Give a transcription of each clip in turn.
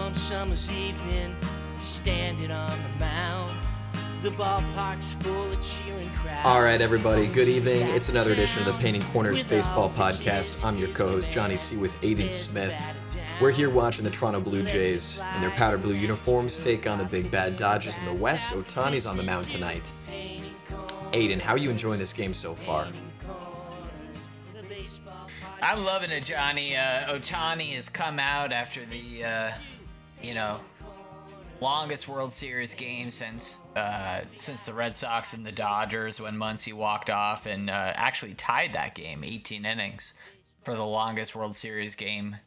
warm summer's evening, standing on the mound. The ballpark's full of cheering crowds. All right, everybody, good evening. It's another edition of the Painting Corners Baseball Podcast. I'm your co-host, Johnny C. with Aidan Smith. We're here watching the Toronto Blue Jays in their powder blue uniforms take on the big bad Dodgers in the West. Ohtani's on the mound tonight. Aidan, how are you enjoying this game so far? I'm loving it, Johnny. Ohtani has come out after the, longest World Series game since the Red Sox and the Dodgers, when Muncy walked off and actually tied that game, 18 innings, for the longest World Series game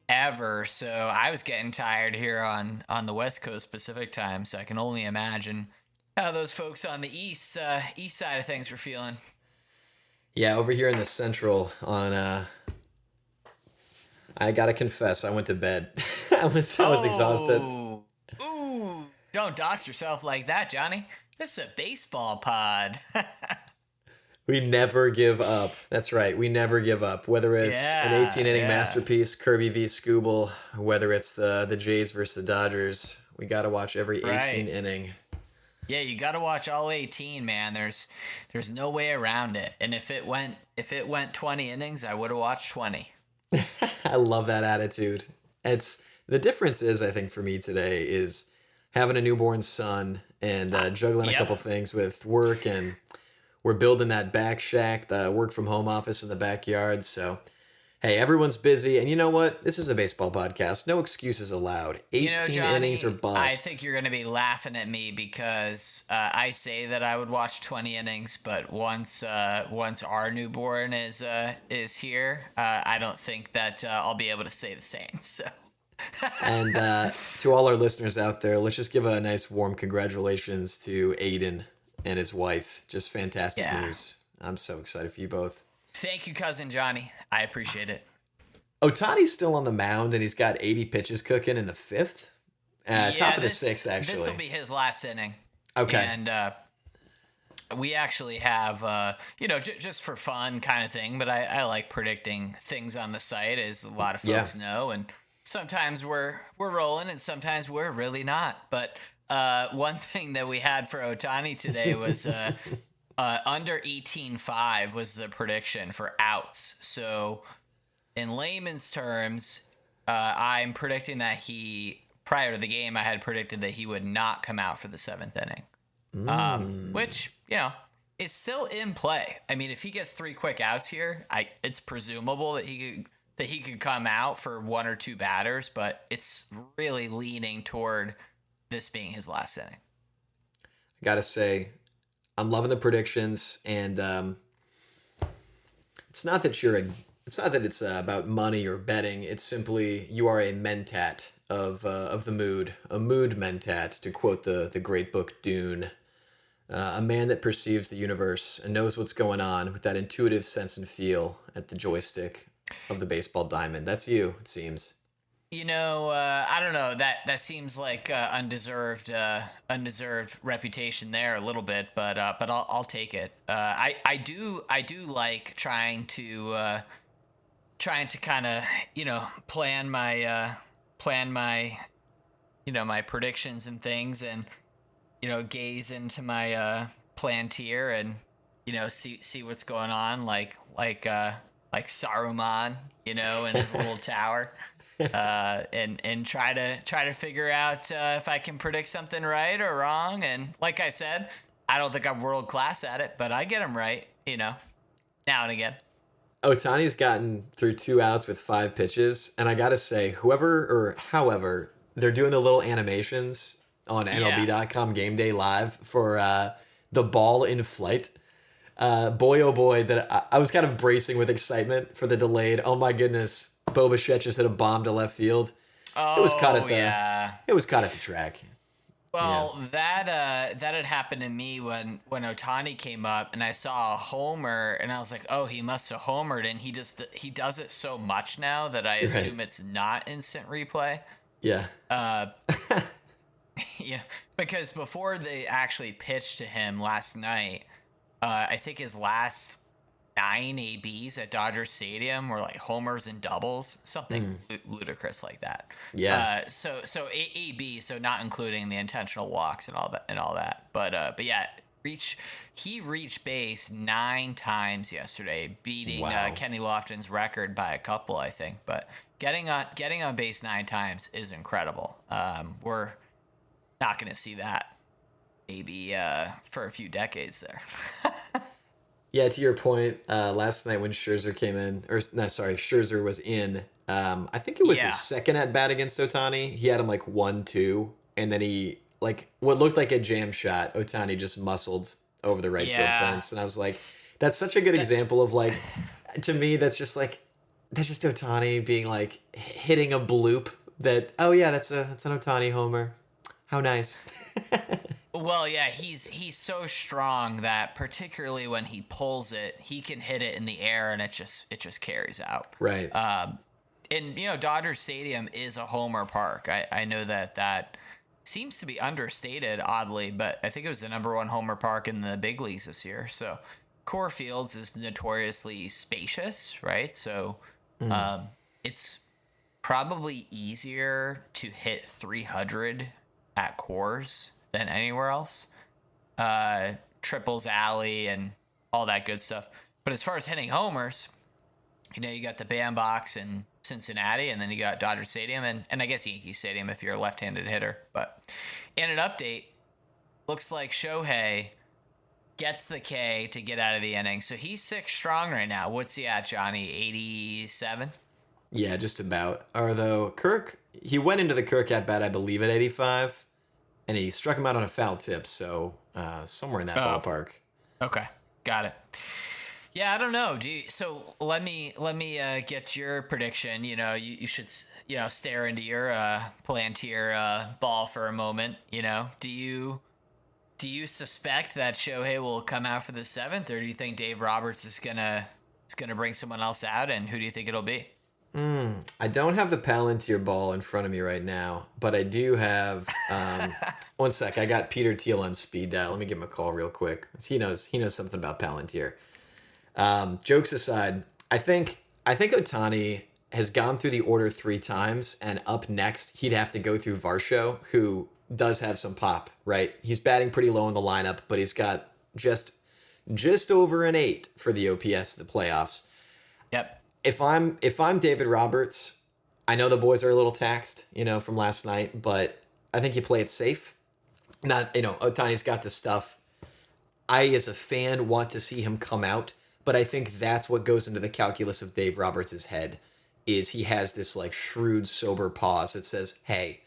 ever. So I was getting tired here on the West Coast Pacific time, so I can only imagine how those folks on the east side of things were feeling. Yeah, over here in the Central on I gotta confess, I went to bed. I was exhausted. Ooh, don't dox yourself like that, Johnny. This is a baseball pod. We never give up. That's right. We never give up. Whether it's an 18-inning masterpiece, Kirby v. Skubal, whether it's the Jays versus the Dodgers, we got to watch every 18 inning. Yeah, you got to watch all 18, man. There's no way around it. And if it went 20 innings, I would have watched 20. I love that attitude. The difference is, I think, for me today is having a newborn son and juggling a couple things with work, and we're building that back shack, the work from home office in the backyard. So, hey, everyone's busy, and you know what? This is a baseball podcast. No excuses allowed. 18 Johnny, innings or bust. I think you're going to be laughing at me because I say that I would watch 20 innings, but once our newborn is here, I don't think that I'll be able to say the same. So. And to all our listeners out there, let's just give a nice warm congratulations to Aidan and his wife. Just fantastic news. I'm so excited for you both. Thank you, cousin Johnny. I appreciate it. Ohtani's still on the mound, and he's got 80 pitches cooking in the fifth. Top of the sixth, actually. This will be his last inning. Okay. And we actually have, just for fun kind of thing, but I like predicting things on the site, as a lot of folks know, and sometimes we're rolling and sometimes we're really not. But one thing that we had for Ohtani today was under 18.5 was the prediction for outs. So in layman's terms, I'm predicting that prior to the game, I had predicted that he would not come out for the seventh inning, which, is still in play. I mean, if he gets 3 quick outs here, it's presumable that he could come out for 1 or 2 batters, but it's really leaning toward this being his last inning. I gotta say, I'm loving the predictions, and it's not that it's about money or betting. It's simply you are a mentat of the mood, a mood mentat, to quote the great book Dune. A man that perceives the universe and knows what's going on with that intuitive sense and feel at the joystick of the baseball diamond. That's you, it seems. I don't know. That seems like undeserved reputation there a little bit, but I'll take it. I do like trying to kind of plan my my predictions and things, and gaze into my plantier and see what's going on, like Saruman, in his little tower, and try to figure out if I can predict something right or wrong. And like I said, I don't think I'm world class at it, but I get them right, now and again. Ohtani's gotten through 2 outs with 5 pitches, and I gotta say, however, they're doing the little animations on MLB.com Game Day Live for the ball in flight. Boy, oh boy, that I was kind of bracing with excitement for the delayed. Oh my goodness, Bo Bichette just hit a bomb to left field. Oh, it was caught at the track. Well, that had happened to me when Ohtani came up, and I saw a homer, and I was like, oh, he must have homered, and he does it so much now that I assume it's not instant replay. Yeah. Yeah, because before they actually pitched to him last night, I think his last 9 ABs at Dodger Stadium, or like homers and doubles, something ludicrous like that. Yeah. So AB, so not including the intentional walks and all that. But yeah, he reached base 9 times yesterday, beating Kenny Lofton's record by a couple, I think. But getting on base 9 times is incredible. We're not going to see that maybe for a few decades there. Yeah, to your point, last night when Scherzer was in, I think it was his second at bat against Ohtani. He had him like 1-2, and then he, like, what looked like a jam shot, Ohtani just muscled over the right field fence. And I was like, that's such a good example of, like, to me, that's just Ohtani being like hitting a bloop that, oh yeah, that's an Ohtani homer. How nice. Well, yeah, he's so strong that particularly when he pulls it, he can hit it in the air and it just carries out. Right. And Dodger Stadium is a homer park. I know that seems to be understated, oddly, but I think it was the number 1 homer park in the big leagues this year. So Core Fields is notoriously spacious, right? So it's probably easier to hit 300 at Coors than anywhere else. Triples alley and all that good stuff. But as far as hitting homers, you got the bandbox in Cincinnati, and then you got Dodger Stadium and I guess Yankee Stadium if you're a left-handed hitter. But in an update, looks like Shohei gets the K to get out of the inning. So he's 6 strong right now. What's he at, Johnny? 87? Yeah, just about. Although Kirk, he went into the Kirk at bat, I believe, at 85. And he struck him out on a foul tip, so somewhere in that ballpark. Okay, got it. Yeah, I don't know. So let me get your prediction. You should stare into your Palantir ball for a moment. Do you suspect that Shohei will come out for the 7th, or do you think Dave Roberts is gonna bring someone else out, and who do you think it'll be? I don't have the Palantir ball in front of me right now, but I do have. One sec, I got Peter Thiel on speed dial. Let me give him a call real quick. He knows something about Palantir. Jokes aside, I think Ohtani has gone through the order 3 times, and up next he'd have to go through Varsho, who does have some pop. Right, he's batting pretty low in the lineup, but he's got just over an 8 for the OPS in the playoffs. Yep. If I'm David Roberts, I know the boys are a little taxed, from last night, but I think you play it safe. Ohtani's got the stuff. I, as a fan, want to see him come out, but I think that's what goes into the calculus of Dave Roberts' head, is he has this like shrewd, sober pause that says, hey,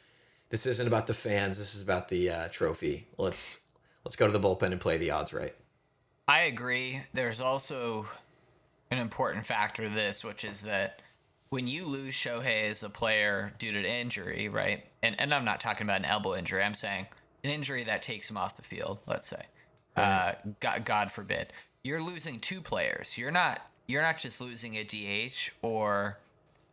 this isn't about the fans, this is about the trophy. Let's go to the bullpen and play the odds right. I agree. There's also an important factor to this, which is that when you lose Shohei as a player due to injury, right? And I'm not talking about an elbow injury. I'm saying an injury that takes him off the field, let's say. Right. God forbid. You're losing 2 players. You're not just losing a DH or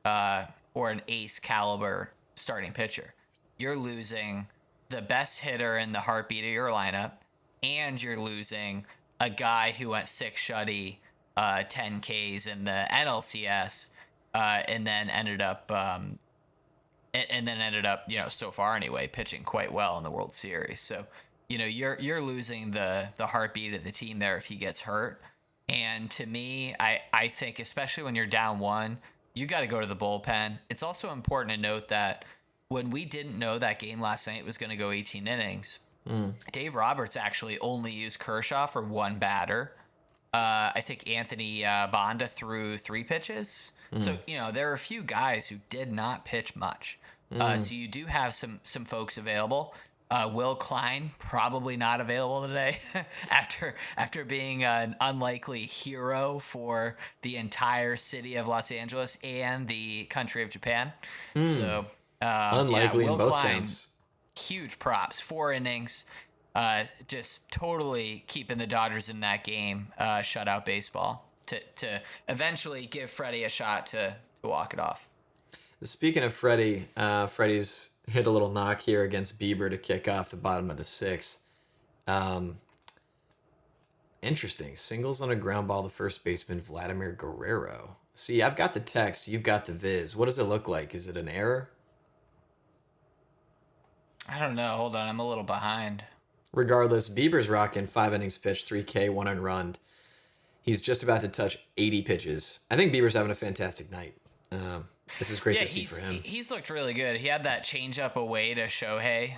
an ace caliber starting pitcher. You're losing the best hitter in the heartbeat of your lineup, and you're losing a guy who went 6 shutty 10 Ks in the NLCS, and then ended up, so far anyway, pitching quite well in the World Series. So, you're losing the heartbeat of the team there if he gets hurt. And to me, I think, especially when you're down 1, you got to go to the bullpen. It's also important to note that when we didn't know that game last night was going to go 18 innings, Dave Roberts actually only used Kershaw for 1 batter. I think Anthony Bonda threw 3 pitches. So, there are a few guys who did not pitch much. So you do have some folks available. Will Klein, probably not available today after being an unlikely hero for the entire city of Los Angeles and the country of Japan. So, unlikely Will in both Klein, counts. Huge props. 4 innings. Just totally keeping the Dodgers in that game, shutout baseball, to eventually give Freddie a shot to walk it off. Speaking of Freddie, Freddie's hit a little knock here against Bieber to kick off the bottom of the 6th. And Interesting. Singles on a ground ball to first baseman Vladimir Guerrero. See, I've got the text. You've got the viz. What does it look like? Is it an error? I don't know. Hold on. I'm a little behind. Regardless, Bieber's rocking 5 innings pitched, 3K, 1 unrun. He's just about to touch 80 pitches. I think Bieber's having a fantastic night. This is great to see for him. He's looked really good. He had that changeup away to Shohei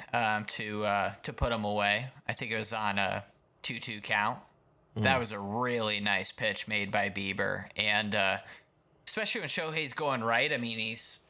to put him away. I think it was on a 2-2 count. That was a really nice pitch made by Bieber. And especially when Shohei's going right, I mean, he's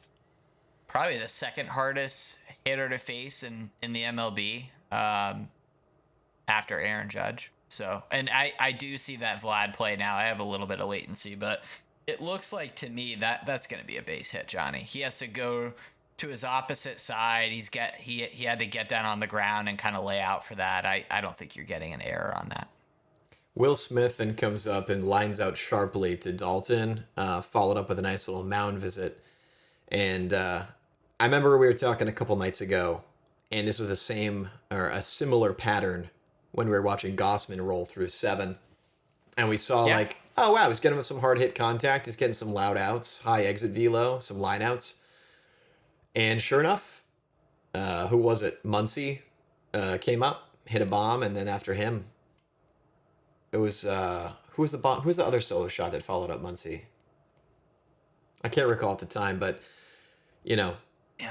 probably the second hardest hitter to face in the MLB after Aaron Judge. So, and I do see that Vlad play now. I have a little bit of latency, but it looks like to me that's going to be a base hit, Johnny. He has to go to his opposite side. He had to get down on the ground and kind of lay out for that. I don't think you're getting an error on that. Will Smith then comes up and lines out sharply to Dalton, followed up with a nice little mound visit. And I remember we were talking a couple nights ago, and this was a similar pattern when we were watching Gossman roll through 7. And we saw oh, wow, he's getting some hard hit contact. He's getting some loud outs, high exit velo, some line outs. And sure enough, who was it? Muncy came up, hit a bomb, and then after him, it was who was the other solo shot that followed up Muncy? I can't recall at the time, but Yeah,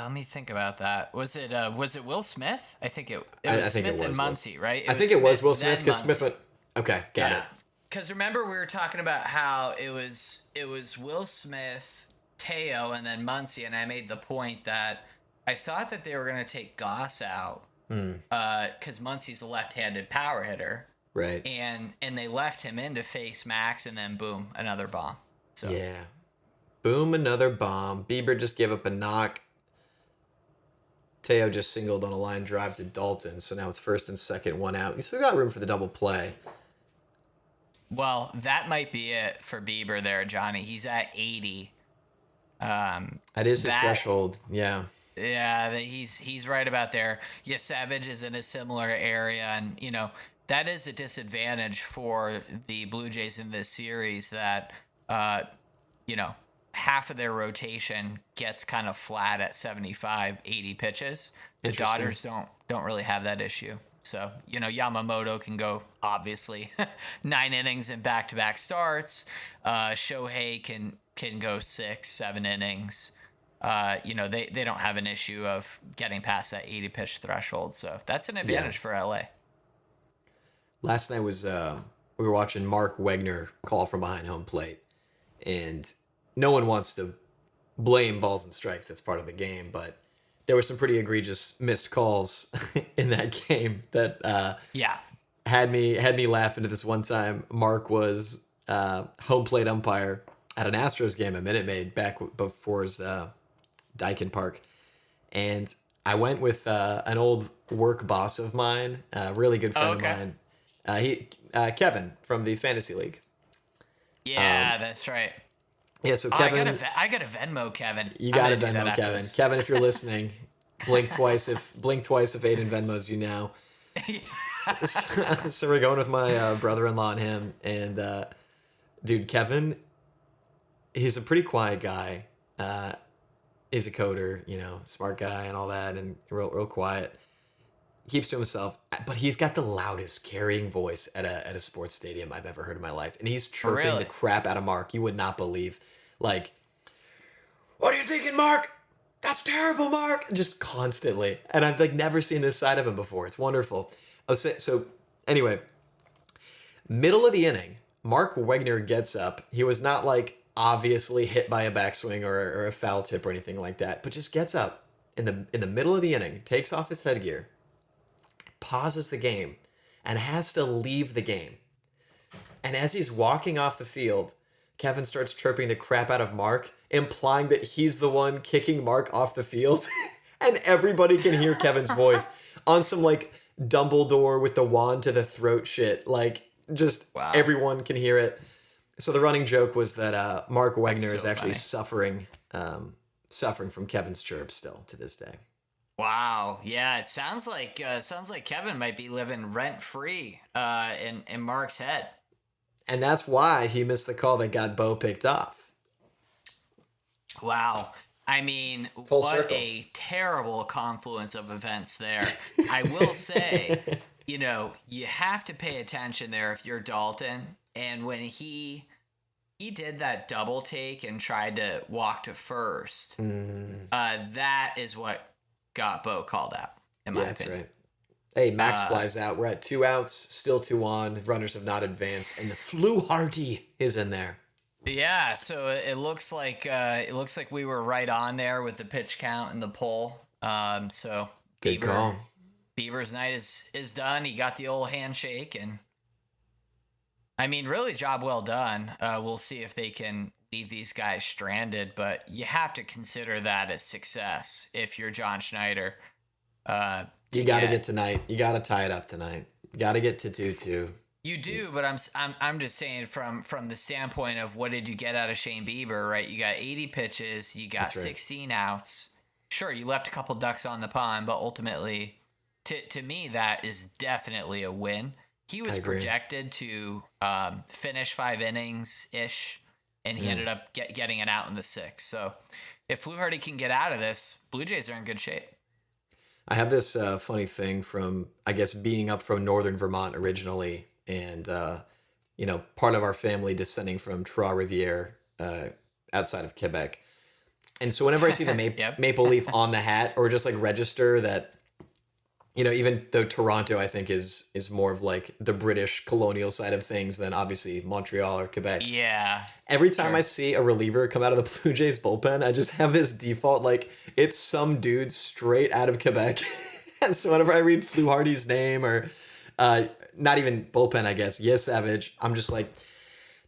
let me think about that. Was it Will Smith? I think it was Smith and Muncy, right? I think it was Will Smith because Smith went. Okay, got it. Because remember we were talking about how it was Will Smith, Teo, and then Muncy, and I made the point that I thought that they were going to take Goss out because Muncy's a left-handed power hitter. Right. And they left him in to face Max, and then boom, another bomb. So yeah. Boom, another bomb. Bieber just gave up a knock. Teo just singled on a line drive to Dalton, so now it's first and second, 1 out. You still got room for the double play. Well, that might be it for Bieber there, Johnny. He's at 80. That is his threshold, yeah. Yeah, he's right about there. Yeah, Savage is in a similar area, and, that is a disadvantage for the Blue Jays in this series that, half of their rotation gets kind of flat at 75, 80 pitches. The Dodgers don't really have that issue. So, Yamamoto can go, obviously, 9 innings in back-to-back starts. Shohei can go 6, 7 innings. They don't have an issue of getting past that 80-pitch threshold. So that's an advantage for LA. Last night was we were watching Mark Wegner call from behind home plate, and no one wants to blame balls and strikes. That's part of the game, but there were some pretty egregious missed calls in that game that had me laugh into this one time. Mark was home plate umpire at an Astros game at Minute Maid back before his Daikin Park, and I went with an old work boss of mine, a really good friend of mine. Kevin from the Fantasy League. Yeah, that's right. Yeah, so Kevin, I got a Venmo Kevin. You got a Venmo Kevin. Kevin, if you're listening, blink twice if Aidan Venmos you now. So we're going with my brother-in-law and him, and dude, Kevin, he's a pretty quiet guy. He's a coder, smart guy and all that, and real quiet. Keeps to himself, but he's got the loudest carrying voice at a sports stadium I've ever heard in my life, and he's chirping the crap out of Mark. You would not believe, like, what are you thinking, Mark? That's terrible, Mark. Just constantly, and I've never seen this side of him before. It's wonderful. So anyway, middle of the inning, Mark Wegner gets up. He was not obviously hit by a backswing or a foul tip or anything like that, but just gets up in the middle of the inning, takes off his headgear, pauses the game, and has to leave the game. And as he's walking off the field, Kevin starts chirping the crap out of Mark, implying that he's the one kicking Mark off the field. And everybody can hear Kevin's voice on some Dumbledore with the wand to the throat shit. Wow. Everyone can hear it. So the running joke was that Mark Wegner is actually suffering from Kevin's chirps still to this day. Wow. Yeah, it sounds like Kevin might be living rent free in Mark's head. And that's why he missed the call that got Bo picked off. Wow. I mean, Full what circle. a terrible confluence of events there. I will say, you know, you have to pay attention there if you're Dalton. And when he did that double take and tried to walk to first, that is what got Bo called out, in my opinion. That's right. Hey, Max flies out. We're at 2 outs, still 2 on. Runners have not advanced, and the Fluharty is in there. Yeah, so it looks like we were right on there with the pitch count and the pull. So Good call. Bieber's night is done. He got the old handshake, and I mean, really, job well done. We'll see if they can leave these guys stranded, but you have to consider that as success if you're John Schneider. You got to get tonight. You got to tie it up tonight. You got to get to 2-2. You do, but I'm just saying from the standpoint of what did you get out of Shane Bieber, right? You got 80 pitches, you got 16 outs. Sure, you left a couple ducks on the pond, but ultimately, to me, that is definitely a win. He was projected to finish 5 innings ish, and he ended up getting it out in the 6th. So, if Fluharty can get out of this, Blue Jays are in good shape. I have this funny thing from, I guess, being up from northern Vermont originally, and part of our family descending from Trois-Rivières, outside of Quebec. And so whenever I see the maple leaf on the hat, or just like register that, even though Toronto, I think, is more of like the British colonial side of things than obviously Montreal or Quebec. Yeah. Every time I see a reliever come out of the Blue Jays bullpen, I just have this default, like, it's some dude straight out of Quebec. And so whenever I read Fluharty's name, or not even bullpen, I guess, Savage, I'm just like,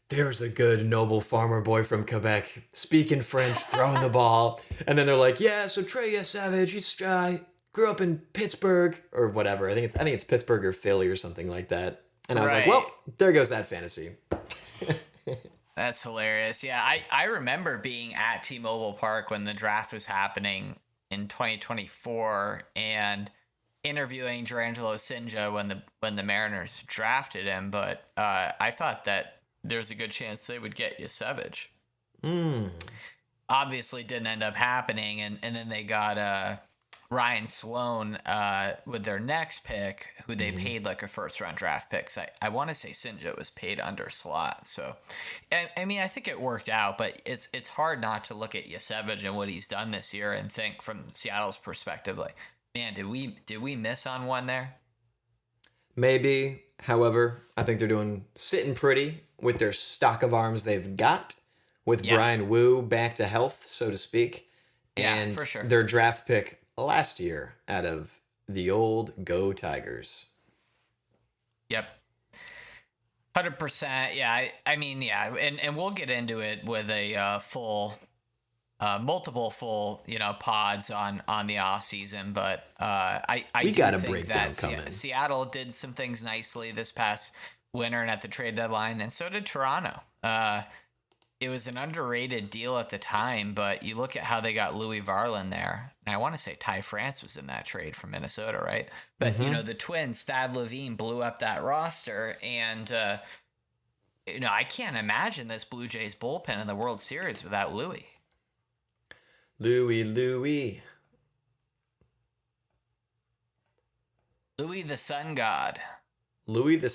there's a good noble farmer boy from Quebec, speaking French, throwing the ball. And then they're like, yeah, so Trey Savage, he's grew up in Pittsburgh or whatever. I think it's Pittsburgh or Philly or something like that. And I was like, well, there goes that fantasy. That's hilarious. Yeah, I remember being at T-Mobile Park when the draft was happening in 2024 and interviewing Durangelo Sinja when the Mariners drafted him. But I thought that there's a good chance they would get Savage. Obviously didn't end up happening, and then they got Ryan Sloan with their next pick, who they paid like a first-round draft pick. So I want to say Sinja was paid under slot. So, I mean, I think it worked out, but it's hard not to look at Savage and what he's done this year and think from Seattle's perspective, like, man, did we miss on one there? Maybe. However, I think they're sitting pretty with their stock of arms they've got, with Brian Wu back to health, so to speak. And for sure. Their draft pick last year out of the old Go Tigers. Yep. 100%. Yeah. I mean, yeah. And we'll get into it with a multiple full, pods on the off season. But I do think that Seattle did some things nicely this past winter and at the trade deadline, and so did Toronto. It was an underrated deal at the time, but you look at how they got Louis Varland there. And I want to say Ty France was in that trade from Minnesota, right? But, the Twins, Thad Levine, blew up that roster. And, I can't imagine this Blue Jays bullpen in the World Series without Louis. Louis. Louis the Sun God. Louis the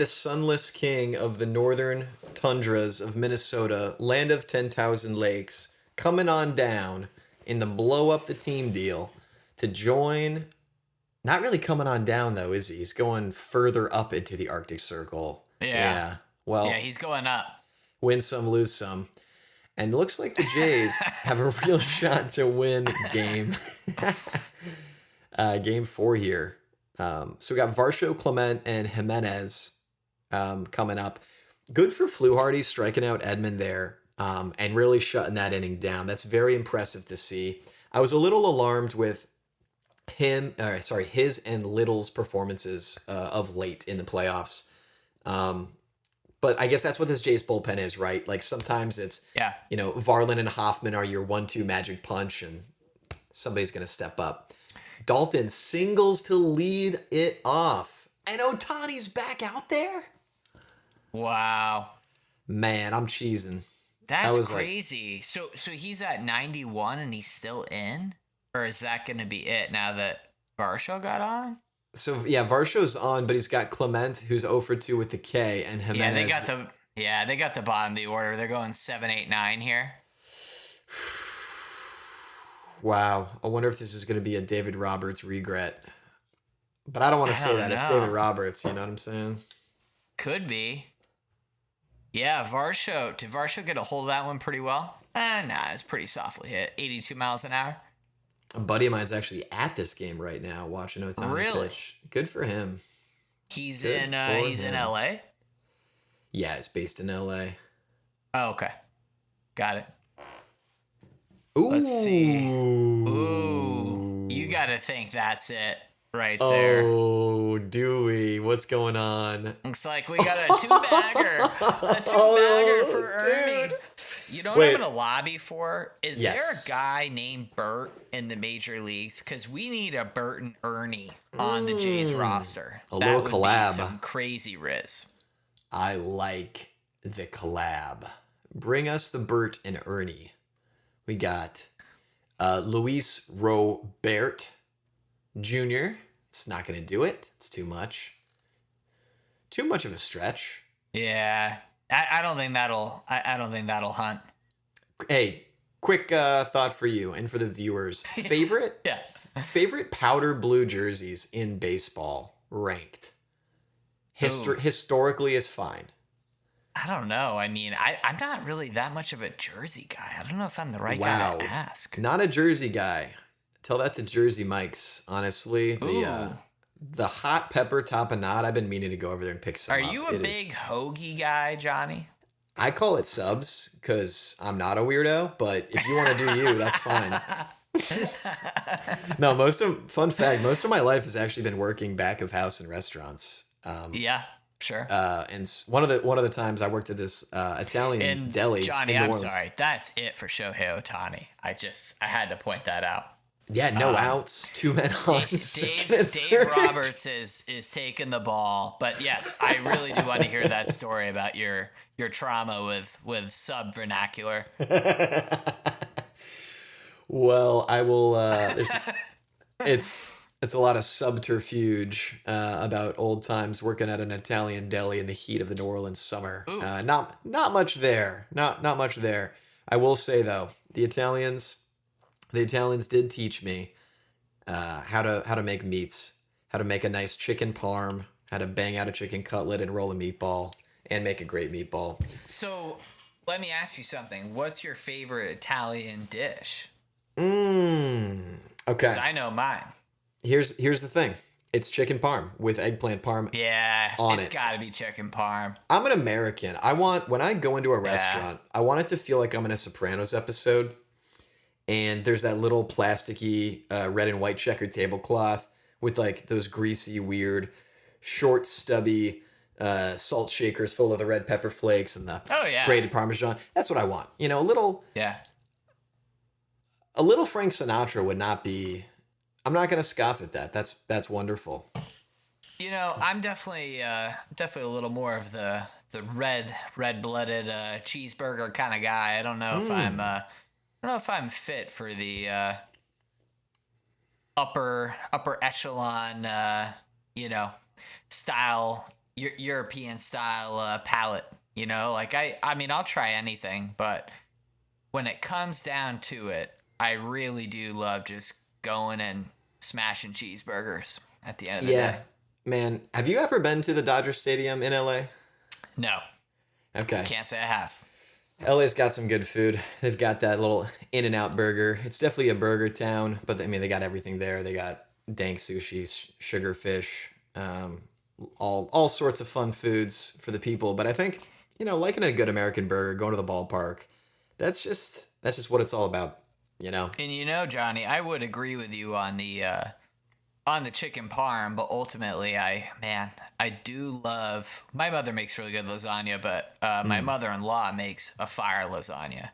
sunless king of the northern tundras of Minnesota, land of 10,000 lakes, coming on down in the blow up the team deal to join. Not really coming on down, though, is he? He's going further up into the Arctic Circle. Yeah. Well, yeah, he's going up. Win some, lose some. And it looks like the Jays have a real shot to win game 4 here. So we got Varsho, Clement, and Jimenez coming up. Good for Fluharty striking out Edman there and really shutting that inning down. That's very impressive to see. I was a little alarmed with his and Little's performances of late in the playoffs. But I guess that's what this Jays bullpen is, right? Like sometimes it's, Varland and Hoffman are your 1-2 magic punch and somebody's going to step up. Dalton singles to lead it off. And Ohtani's back out there? Wow. Man, I'm cheesing. That's crazy. So he's at 91 and he's still in? Or is that going to be it now that Varsho got on? So, yeah, Varsho's on, but he's got Clement, who's 0 for 2 with the K, and Jimenez. They got the bottom of the order. They're going 7, 8, 9 here. Wow. I wonder if this is going to be a David Roberts regret. But I don't want to say that. It's David Roberts. You know what I'm saying? Could be. Yeah, Varsho. Did Varsho get a hold of that one pretty well? Nah, it's pretty softly hit. 82 miles an hour. A buddy of mine's actually at this game right now watching Ohtani pitch. Good for him. He's in LA? Yeah, it's based in LA. Oh, okay. Got it. Ooh. Let's see. Ooh. You got to think that's it right there. Oh, Dewey. What's going on? Looks like we got a two-bagger. A two-bagger for Ernie. Dude. You know what I'm going to lobby for? Is there Yes. a guy named Bert in the major leagues? Because we need a Bert and Ernie on the Jays roster. A little would collab. Be some crazy riz. I like the collab. Bring us the Bert and Ernie. We got Luis Robert Jr. It's not going to do it. It's too much. Too much of a stretch. Yeah. I don't think that'll hunt. Hey, quick thought for you and for the viewers. Favorite Yes. favorite powder blue jerseys in baseball ranked. Historically is fine. I don't know. I mean, I'm not really that much of a jersey guy. I don't know if I'm the right guy to ask. Not a jersey guy. Tell that to Jersey Mike's, honestly. The hot pepper tapenade, I've been meaning to go over there and pick some Are up. you a big hoagie guy, Johnny? I call it subs because I'm not a weirdo, but if you want to do you, that's fine. No, fun fact, most of my life has actually been working back of house in restaurants. Yeah, sure. And one of the times I worked at this Italian deli. Johnny, I'm sorry. That's it for Shohei Ohtani. I had to point that out. Yeah, no outs, 2 men on. Dave Roberts is taking the ball, but yes, I really do want to hear that story about your trauma with sub vernacular. Well, I will. It's a lot of subterfuge about old times working at an Italian deli in the heat of the New Orleans summer. Not much there. Not much there. I will say though, the Italians did teach me how to make meats, how to make a nice chicken parm, how to bang out a chicken cutlet and roll a meatball and make a great meatball. So let me ask you something. What's your favorite Italian dish? Okay. Because I know mine. Here's the thing. It's chicken parm with eggplant parm. Yeah, it's got to be chicken parm. I'm an American. When I go into a restaurant, I want it to feel like I'm in a Sopranos episode. And there's that little plasticky red and white checkered tablecloth with like those greasy, weird, short, stubby salt shakers full of the red pepper flakes and the grated Parmesan. That's what I want. You know, a little Frank Sinatra would not be. I'm not going to scoff at that. That's wonderful. You know, I'm definitely a little more of the red-blooded cheeseburger kind of guy. I don't know if I'm fit for the upper echelon, style, European style palate. You know, like I mean, I'll try anything, but when it comes down to it, I really do love just going and smashing cheeseburgers at the end of the day. Man, have you ever been to the Dodger Stadium in LA? No. Okay. Can't say I have. LA's got some good food. They've got that little In-N-Out burger. It's definitely a burger town, but I mean, they got everything there. They got dank sushi, sugar fish, all sorts of fun foods for the people. But I think, liking a good American burger, going to the ballpark, that's just what it's all about, And Johnny, I would agree with you on the chicken parm, but ultimately, I do love. My mother makes really good lasagna, but my mother-in-law makes a fire lasagna.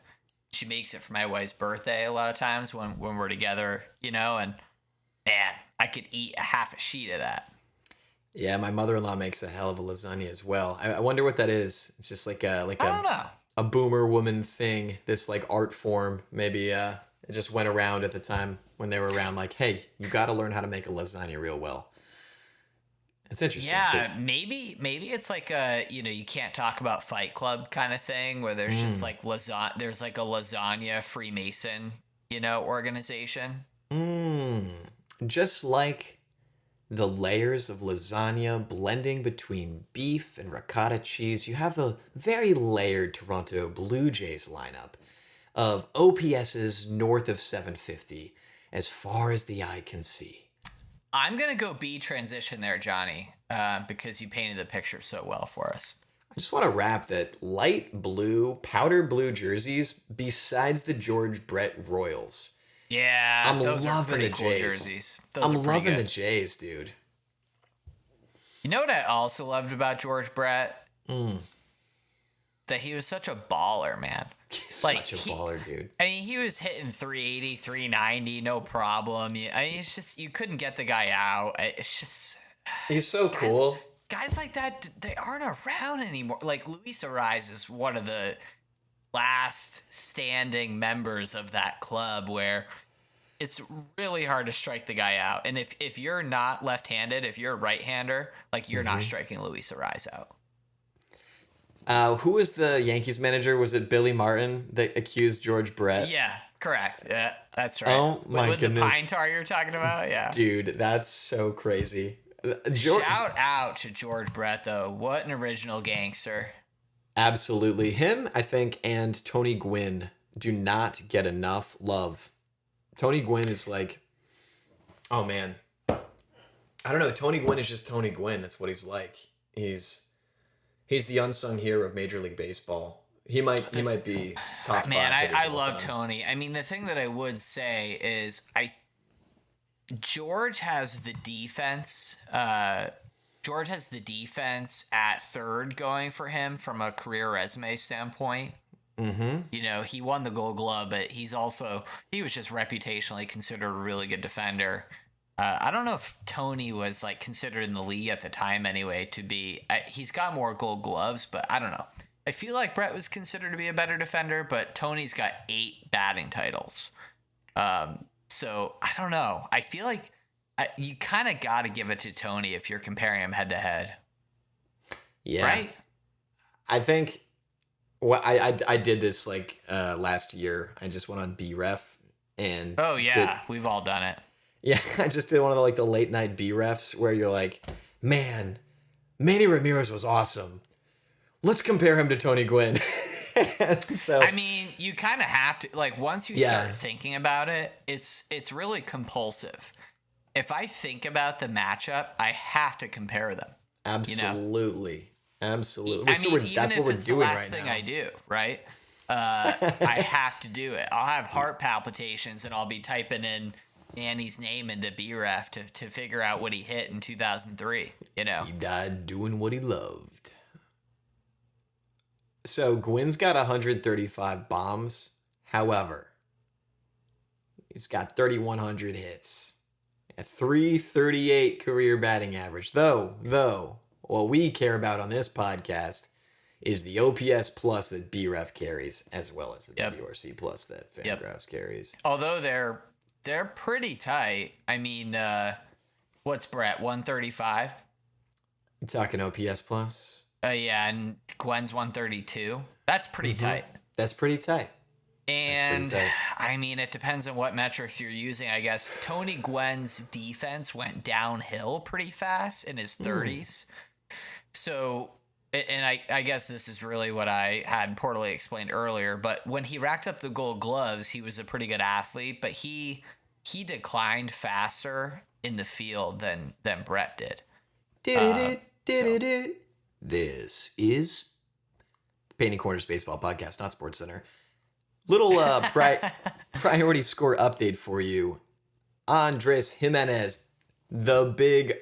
She makes it for my wife's birthday a lot of times when we're together, and man, I could eat a half a sheet of that. Yeah, my mother-in-law makes a hell of a lasagna as well. I wonder what that is. It's just like I don't know. a boomer woman thing, this like art form. Maybe it just went around at the time when they were around like, hey, you got to learn how to make a lasagna real well. It's interesting. Yeah, maybe it's like a, you can't talk about Fight Club kind of thing where there's just like there's like a lasagna Freemason, organization. Just like the layers of lasagna blending between beef and ricotta cheese, you have a very layered Toronto Blue Jays lineup of OPSs north of 750 as far as the eye can see. I'm going to go B transition there, Johnny, because you painted the picture so well for us. I just want to wrap that light blue, powder blue jerseys besides the George Brett Royals. Yeah, I'm those are loving pretty the cool Jays. jerseys. Those I'm are pretty loving good. the Jays, dude. You know what I also loved about George Brett? That he was such a baller, man. He's such a baller, dude. I mean, he was hitting 380, 390, no problem. It's just, you couldn't get the guy out. It's just... He's so cool. Guys like that, they aren't around anymore. Like, Luis Ariz is one of the last standing members of that club where it's really hard to strike the guy out. And if you're not left-handed, if you're a right-hander, like, you're not striking Luis Ariz out. Who was the Yankees manager? Was it Billy Martin that accused George Brett? Yeah, correct. Yeah, that's right. Oh, my with goodness. the pine tar you're talking about? Yeah. Dude, that's so crazy. Shout out to George Brett, though. What an original gangster. Absolutely. Him, I think, and Tony Gwynn do not get enough love. Tony Gwynn is like, oh, man. I don't know. Tony Gwynn is just Tony Gwynn. That's what he's like. He's the unsung hero of Major League Baseball. He might be top 5. Man, I love Tony. I mean, the thing that I would say is George has the defense. George has the defense at third going for him from a career resume standpoint. Mm-hmm. He won the Gold Glove, but he was just reputationally considered a really good defender. I don't know if Tony was like considered in the league at the time anyway to be. He's got more Gold Gloves, but I don't know. I feel like Brett was considered to be a better defender, but Tony's got 8 batting titles. So I don't know. I feel like you kind of got to give it to Tony if you're comparing him head to head. Yeah. Right? I think I did this like last year. I just went on BREF and oh yeah, we've all done it. Yeah, I just did one of the late night BREFs where you're like, man, Manny Ramirez was awesome. Let's compare him to Tony Gwynn. So I mean, you kind of have to, like, once you start thinking about it, it's really compulsive. If I think about the matchup, I have to compare them. Absolutely. Absolutely. I mean, that's what we're doing right now. That's the last thing I do, right? I have to do it. I'll have heart palpitations and I'll be typing in Manny's name into BREF to figure out what he hit in 2003, He died doing what he loved. So Gwynn's got 135 bombs. However, he's got 3,100 hits. A 338 career batting average. Though, what we care about on this podcast is the OPS plus that BREF carries, as well as the WRC plus that Fangraphs carries. Although they're pretty tight. I mean, what's Brett, 135? You talking OPS plus? Yeah, and Gwen's 132. That's pretty tight. That's pretty tight. And I mean, it depends on what metrics you're using, I guess. Tony Gwen's defense went downhill pretty fast in his 30s. So, and I guess this is really what I had poorly explained earlier, but when he racked up the Gold Gloves, he was a pretty good athlete, but he declined faster in the field than Brett did. This is Painting Corners Baseball Podcast, not Sports Center. Little priority score update for you. Andres Jimenez, the big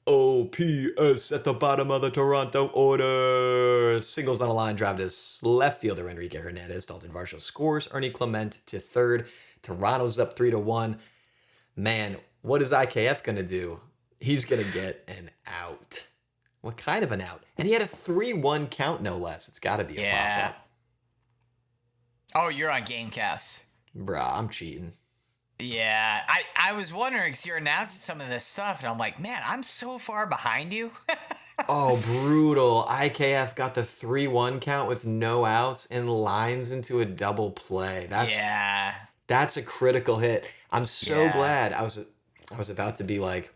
OPS at the bottom of the Toronto order. Singles on a line drive to left fielder Enrique Hernandez. Dalton Varsho scores. Ernie Clement to third. Toronto's up 3-1. Man, what is IKF going to do? He's going to get an out. What kind of an out? And he had a 3-1 count, no less. It's got to be a pop-up. Oh, you're on Gamecast. Bruh, I'm cheating. Yeah, I was wondering because you're announcing some of this stuff, and I'm like, man, I'm so far behind you. Oh, brutal. IKF got the 3-1 count with no outs and lines into a double play. That's a critical hit. I'm so glad. I was about to be like,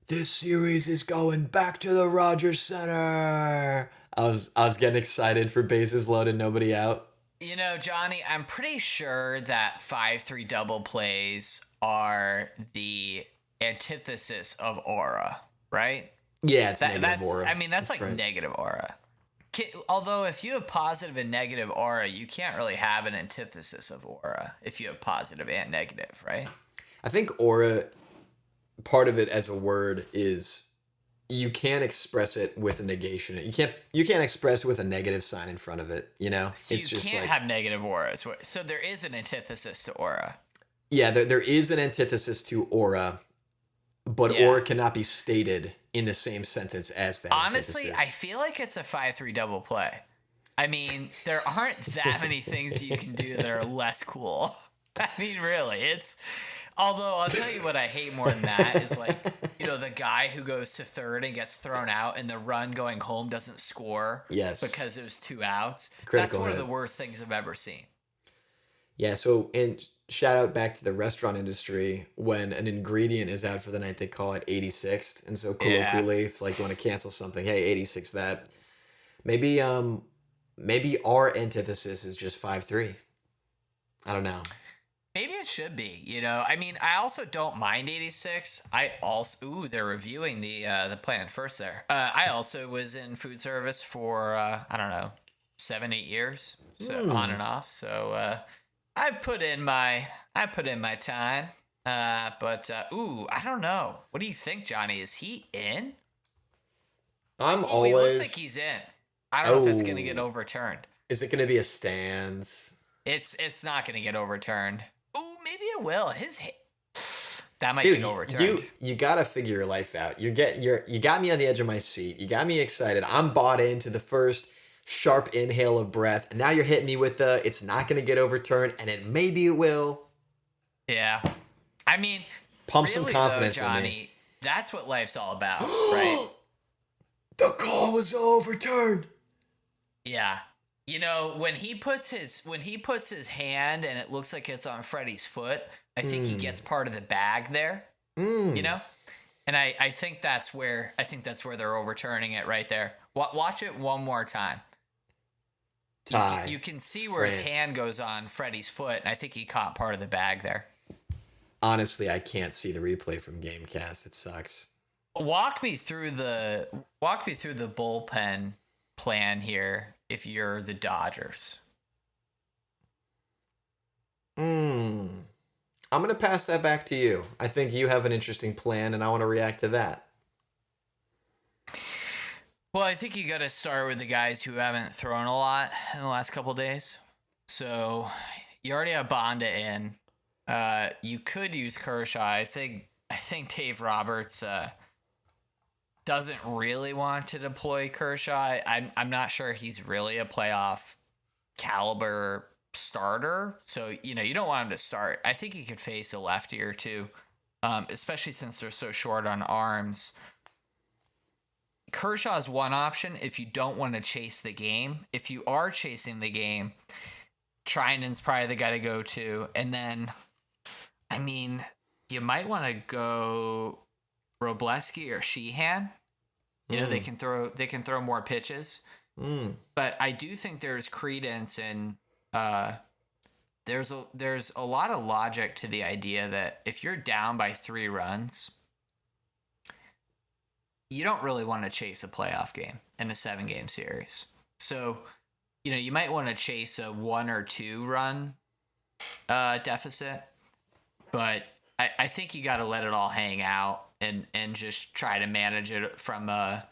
this series is going back to the Rogers Center. I was getting excited for bases loaded, nobody out. You know, Johnny, I'm pretty sure that 5-3 double plays are the antithesis of aura, right? Yeah, it's negative aura. I mean, that's like right. Negative aura. Although if you have positive and negative aura, you can't really have an antithesis of aura if you have positive and negative, right? I think aura, part of it as a word is you can't express it with a negation. You can't express it with a negative sign in front of it, you know? So it's you can't have negative auras. So there is an antithesis to aura. Yeah, there is an antithesis to aura, but aura cannot be stated in the same sentence as that. Honestly, antithesis. I feel like it's a 5-3 double play. I mean, there aren't that many things you can do that are less cool. I mean, really, it's... Although, I'll tell you what I hate more than that is, like, you know, the guy who goes to third and gets thrown out and the run going home doesn't score because it was 2 outs. That's one of the worst things I've ever seen. Yeah, so, and shout out back to the restaurant industry, when an ingredient is out for the night, they call it 86th. And so colloquially, if, like, you want to cancel something, hey, 86 that. Maybe our antithesis is just 5-3. I don't know. Maybe it should be, you know. I mean, I also don't mind 86. They're reviewing the plant first there. I also was in food service for I don't know, 7-8 years, so on and off. So I put in my time. But I don't know. What do you think, Johnny? Is he in? He looks like he's in. I don't know if it's gonna get overturned. Is it gonna be a stands? It's not gonna get overturned. Ooh, maybe it will. That might get overturned. You gotta figure your life out. You got me on the edge of my seat. You got me excited. I'm bought into the first sharp inhale of breath, and now you're hitting me with the it's not gonna get overturned, and maybe it will. Yeah, I mean, pump some confidence though, Johnny, in me. That's what life's all about, right? The call was overturned. Yeah. You know, when he puts his hand and it looks like it's on Freddie's foot, I think he gets part of the bag there. You know? And I think that's where they're overturning it right there. Watch it one more time. You can see where his hand goes on Freddie's foot, and I think he caught part of the bag there. Honestly, I can't see the replay from Gamecast. It sucks. Walk me through the bullpen plan here if you're the Dodgers. I'm going to pass that back to you. I think you have an interesting plan, and I want to react to that. Well, I think you got to start with the guys who haven't thrown a lot in the last couple of days. So you already have Bonda in. You could use Kershaw. I think Dave Roberts doesn't really want to deploy Kershaw. I'm not sure he's really a playoff caliber starter. So, you know, you don't want him to start. I think he could face a lefty or two, especially since they're so short on arms. Kershaw's one option if you don't want to chase the game. If you are chasing the game, Trinan's probably the guy to go to. And then, I mean, you might want to go Robleski or Sheehan. You know, they can throw more pitches. But I do think there's credence in there's a lot of logic to the idea that if you're down by 3 runs, you don't really want to chase a playoff game in a 7-game series. So, you know, you might want to chase a 1 or 2 run deficit, but I think you got to let it all hang out and just try to manage it from a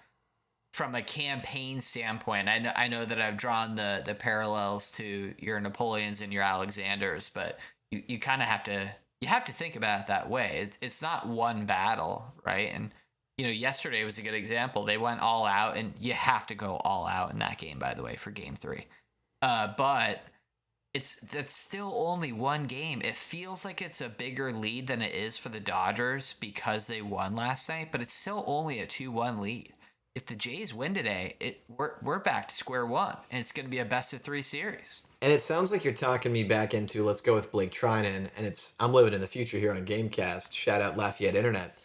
campaign standpoint. I know that I've drawn the parallels to your Napoleons and your Alexanders, but you kind of have to you have to think about it that way. It's not one battle, right? And yesterday was a good example. They went all out, and you have to go all out in that game, by the way, for game 3. But that's still only one game. It feels like it's a bigger lead than it is for the Dodgers because they won last night, but it's still only a 2-1 lead. If the Jays win today, we're back to square one, and it's going to be a best-of-3 series. And it sounds like you're talking me back into let's go with Blake Trinan, and I'm living in the future here on Gamecast. Shout out Lafayette Internet.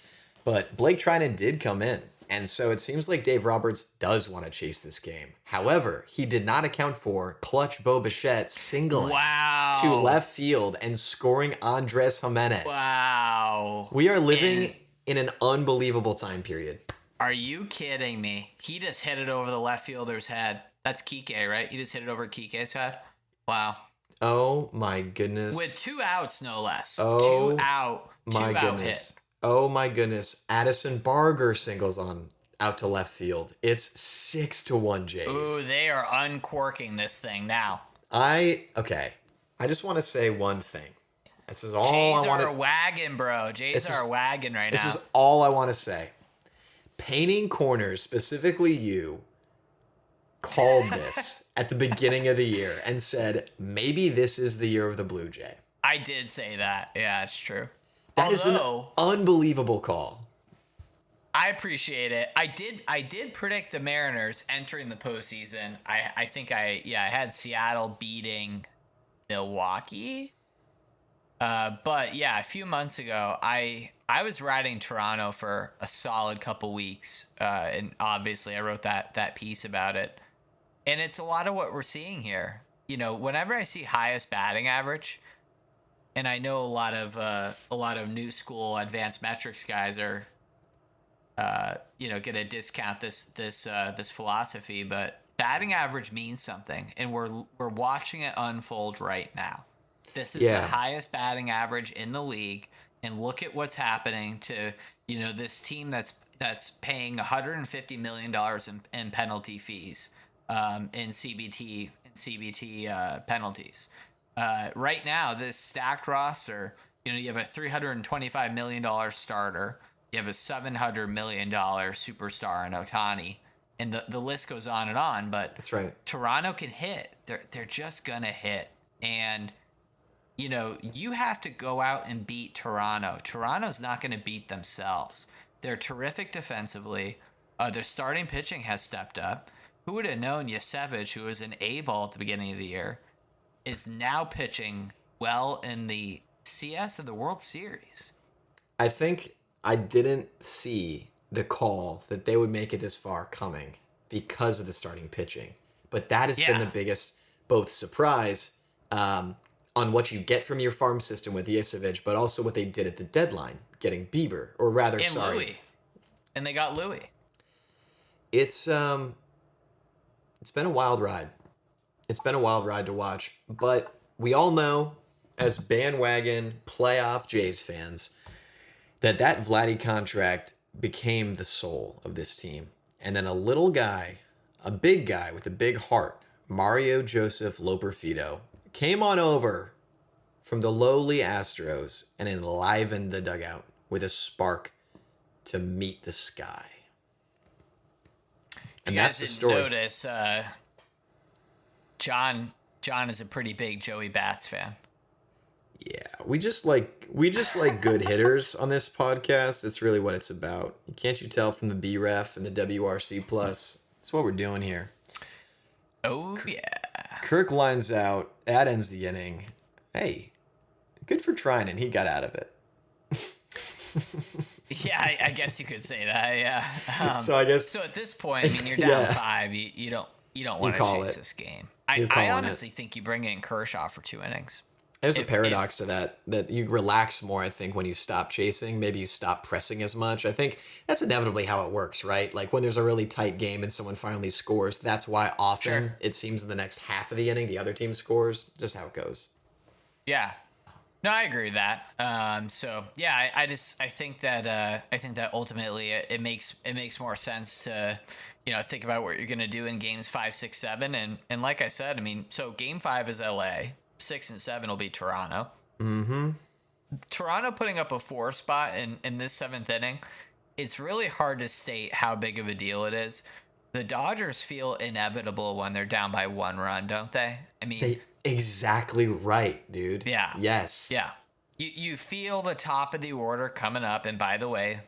But Blake Trinan did come in, and so it seems like Dave Roberts does want to chase this game. However, he did not account for clutch Bo Bichette singling to left field and scoring Andres Jimenez. Wow. We are living in an unbelievable time period. Are you kidding me? He just hit it over the left fielder's head. That's Kike, right? He just hit it over Kike's head? Wow. Oh, my goodness. With 2 outs, no less. Oh, 2 out hit. Oh, my goodness. Addison Barger singles out to left field. It's 6-1 Jays. Ooh, they are uncorking this thing now. Okay. I just want to say one thing. This is all Jays I want to... are a wagon, bro. Jays are a wagon right now. This is all I want to say. Painting Corners, specifically you, called this at the beginning of the year and said, maybe this is the year of the Blue Jay. I did say that. Yeah, it's true. That is an unbelievable call. I appreciate it. I did predict the Mariners entering the postseason. I think I had Seattle beating Milwaukee. But yeah, a few months ago, I was riding Toronto for a solid couple weeks, and obviously I wrote that piece about it. And it's a lot of what we're seeing here. Whenever I see highest batting average, and I know a lot of new school advanced metrics guys are, going to discount this philosophy, but batting average means something, and we're watching it unfold right now. This is the highest batting average in the league, and look at what's happening to this team that's paying $150 million in penalty fees, in CBT penalties. Right now, this stacked roster, you have a $325 million starter, you have a $700 million superstar in Ohtani, and the list goes on. But that's right. Toronto can hit. They're just gonna hit, and you have to go out and beat Toronto. Toronto's not going to beat themselves. They're terrific defensively. Their starting pitching has stepped up. Who would have known Yasevich, who was an A-ball at the beginning of the year, is now pitching well in the CS of the World Series? I think I didn't see the call that they would make it this far coming because of the starting pitching. But that has been the biggest both surprise on what you get from your farm system with Yasevich, but also what they did at the deadline, getting Bieber, or rather, Louis. And they got Louis. It's been a wild ride. It's been a wild ride to watch, but we all know, as bandwagon playoff Jays fans, that Vladdy contract became the soul of this team. And then a little guy, a big guy with a big heart, Mario Joseph Loperfido, came on over from the lowly Astros and enlivened the dugout with a spark to meet the sky. And that's the story. Notice, John is a pretty big Joey Bats fan. Yeah, we just like good hitters on this podcast. It's really what it's about. Can't you tell from the BREF and the WRC plus? That's what we're doing here. Oh yeah. Kirk lines out. That ends the inning. Hey, good for Trinan. He got out of it. Yeah, I guess you could say that. Yeah. So at this point, you're down 5. You don't want to chase this game. I honestly think you bring in Kershaw for 2 innings. There's a paradox to that you relax more, I think, when you stop chasing. Maybe you stop pressing as much. I think that's inevitably how it works, right? Like when there's a really tight game and someone finally scores, that's why often it seems in the next half of the inning, the other team scores. Just how it goes. Yeah. No, I agree with that. I think that ultimately it makes more sense to, think about what you're going to do in games 5, 6, 7. And like I said, so game 5 is LA. 6 and 7 will be Toronto. Mm-hmm. Toronto putting up a 4 spot in this 7th inning, it's really hard to state how big of a deal it is. The Dodgers feel inevitable when they're down by 1 run, don't they? I mean, exactly right, dude. Yeah. Yes. Yeah. You feel the top of the order coming up, and by the way,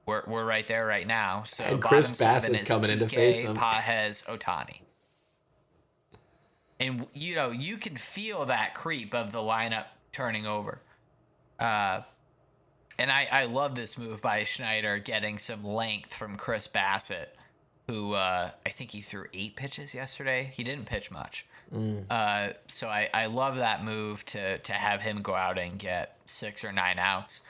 we're right there right now. So and bottom Chris Bassett's coming in to face them. Pages, Ohtani. And, you can feel that creep of the lineup turning over. And I love this move by Schneider, getting some length from Chris Bassett, who I think he threw 8 pitches yesterday. He didn't pitch much. So I love that move to have him go out and get 6 or 9 outs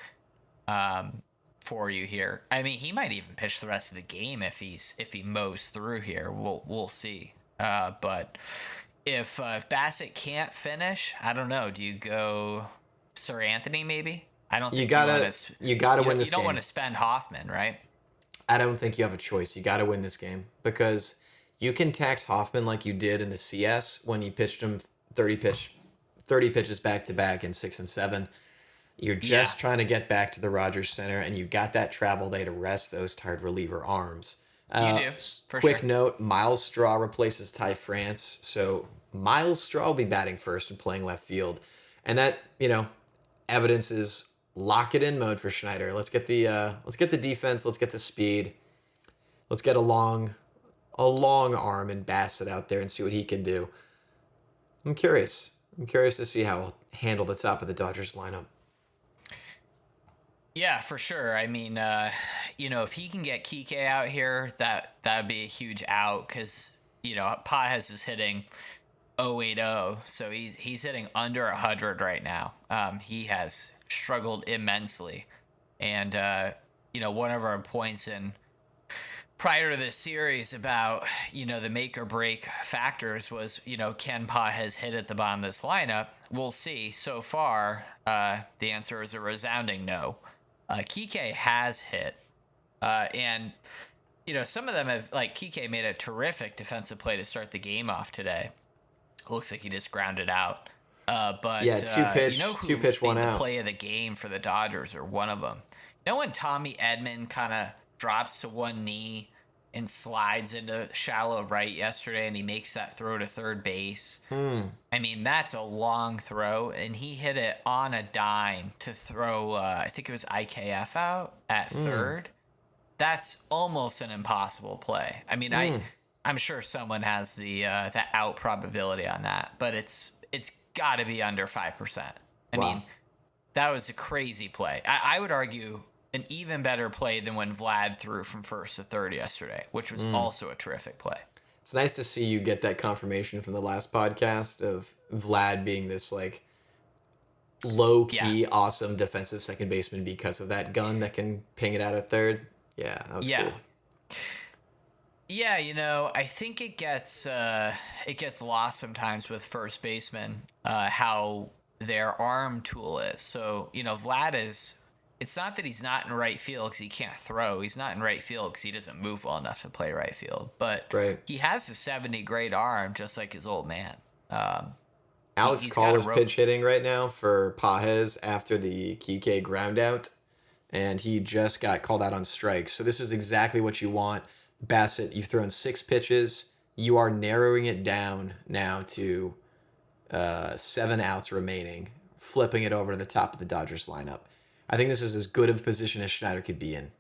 for you here. I mean, he might even pitch the rest of the game if he mows through here. We'll see. But if Bassett can't finish, I don't know. Do you go Sir Anthony maybe? I don't think you gotta win this game. You don't want to spend Hoffman, right? I don't think you have a choice. You got to win this game because you can tax Hoffman like you did in the CS when you pitched him 30 pitches back to back in 6 and 7. You're just trying to get back to the Rogers Center, and you got that travel day to rest those tired reliever arms. You do, for quick sure. note, Miles Straw replaces Ty France, so Miles Straw will be batting first and playing left field. And that, evidence is lock it in mode for Schneider. Let's get the defense, let's get the speed. Let's get a long arm and Bassett out there and see what he can do. I'm curious to see how he'll handle the top of the Dodgers lineup. Yeah, for sure. I mean, if he can get Kike out here, that'd be a huge out because, Pages is hitting 0.80, so he's hitting under 100 right now. He has struggled immensely. And, one of our points prior to this series about, the make or break factors was, can Pages hit at the bottom of this lineup? We'll see. So far, the answer is a resounding no. Kike has hit. And, some of them have, like, Kike made a terrific defensive play to start the game off today. Looks like he just grounded out. But yeah, two pitch, one out. The play of the game for the Dodgers, or one of them. When Tommy Edman kind of drops to one knee and slides into shallow right yesterday, and he makes that throw to third base. I mean, that's a long throw, and he hit it on a dime to throw, I think it was IKF out at third. That's almost an impossible play. I mean, I'm sure someone has the out probability on that, but it's got to be under 5%. I mean, that was a crazy play. I would argue an even better play than when Vlad threw from first to third yesterday, which was also a terrific play. It's nice to see you get that confirmation from the last podcast of Vlad being this like low-key awesome defensive second baseman because of that gun that can ping it out at third. Yeah, that was cool. Yeah, I think it gets lost sometimes with first basemen how their arm tool is. So, Vlad is. It's not that he's not in right field because he can't throw. He's not in right field because he doesn't move well enough to play right field. But he has a 70 grade arm, just like his old man. Alex Call is pitch hitting right now for Pages after the Kike ground out, and he just got called out on strikes. So this is exactly what you want. Bassett, you've thrown 6 pitches. You are narrowing it down now to 7 outs remaining, flipping it over to the top of the Dodgers lineup. I think this is as good of a position as Schneider could be in.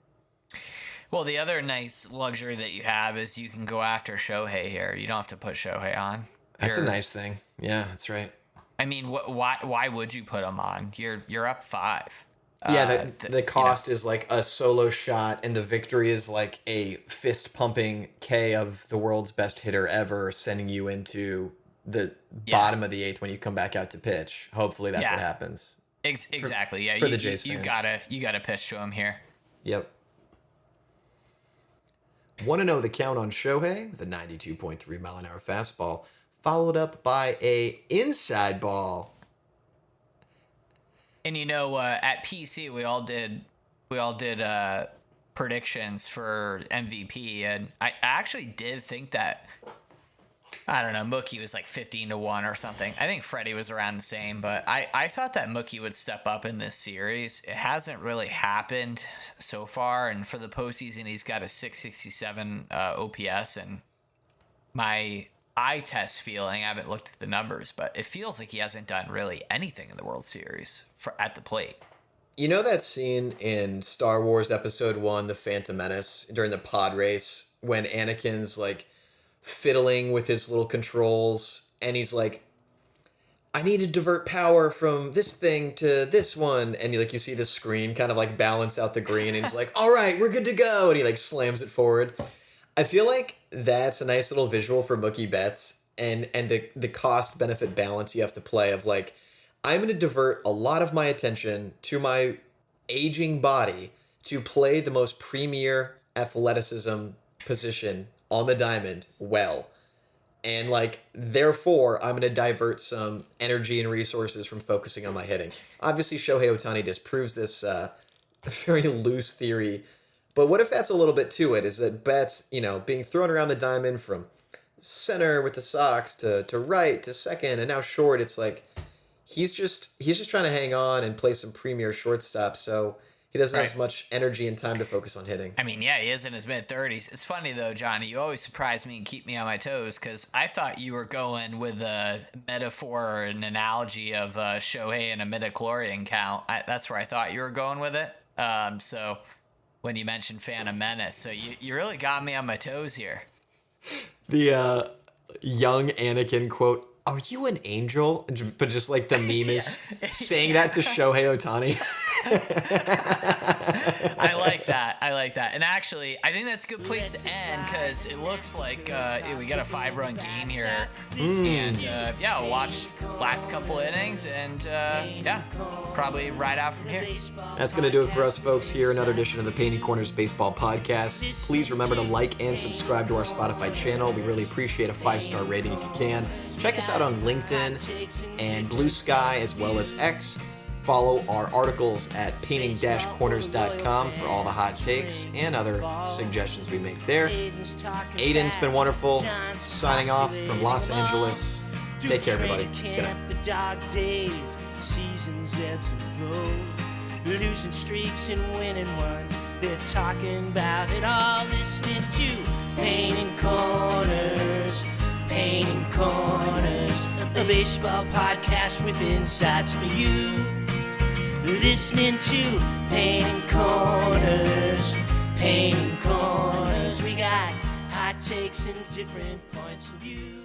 Well, the other nice luxury that you have is you can go after Shohei here. You don't have to put Shohei on. That's a nice thing. Yeah, that's right. I mean, why would you put him on? You're up 5. Yeah, the cost is like a solo shot, and the victory is like a fist-pumping K of the world's best hitter ever, sending you into the bottom of the 8th when you come back out to pitch. Hopefully that's what happens. Exactly. For the Jays fans. You gotta pitch to him here. Yep. Want to know the count on Shohei with a 92.3 mile an hour fastball, followed up by a inside ball. And at PC we all did predictions for MVP, and I actually did think that I don't know, Mookie was like 15-1 or something. I think Freddie was around the same, but I thought that Mookie would step up in this series. It hasn't really happened so far, and for the postseason, he's got a 667 OPS, and my eye test feeling, I haven't looked at the numbers, but it feels like he hasn't done really anything in the World Series at the plate. You know that scene in Star Wars Episode 1, The Phantom Menace, during the pod race, when Anakin's like fiddling with his little controls and he's like, I need to divert power from this thing to this one, and you see the screen kind of like balance out the green, and he's like, all right, we're good to go, and he like slams it forward. I feel like that's a nice little visual for Mookie Betts and the cost benefit balance you have to play of like, I'm going to divert a lot of my attention to my aging body to play the most premier athleticism position on the diamond well. And like, therefore, I'm going to divert some energy and resources from focusing on my hitting. Obviously, Shohei Ohtani disproves this very loose theory. But what if that's a little bit to it? Is that Betts, being thrown around the diamond from center with the Sox to right to second and now short, it's like, he's just trying to hang on and play some premier shortstop, so he doesn't have as much energy and time to focus on hitting. I mean, yeah, he is in his mid-30s. It's funny, though, Johnny. You always surprise me and keep me on my toes, because I thought you were going with a metaphor or an analogy of Shohei and a midichlorian count. That's where I thought you were going with it. So when you mentioned Phantom Menace, so you really got me on my toes here. The young Anakin quote, are you an angel? But just like the meme is saying that to Shohei Ohtani. I like that. And actually, I think that's a good place to end, because it looks like we got a 5-run game here. And we'll watch last couple innings and probably ride out from here. That's going to do it for us, folks, here. Another edition of the Painting Corners Baseball Podcast. Please remember to like and subscribe to our Spotify channel. We really appreciate a 5-star rating if you can. Check us out on LinkedIn and Blue Sky as well as X. Follow our articles at painting-corners.com for all the hot takes and other suggestions we make there. Aidan's been wonderful. Signing off from Los Angeles. Take care, everybody. Good night. The dark days, seasons ebbs and flows, losing streaks and winning ones. They're talking about it all, listening to Painting Corners. Painting Corners, a baseball podcast with insights for you. Listening to Painting Corners, Painting Corners. We got hot takes and different points of view.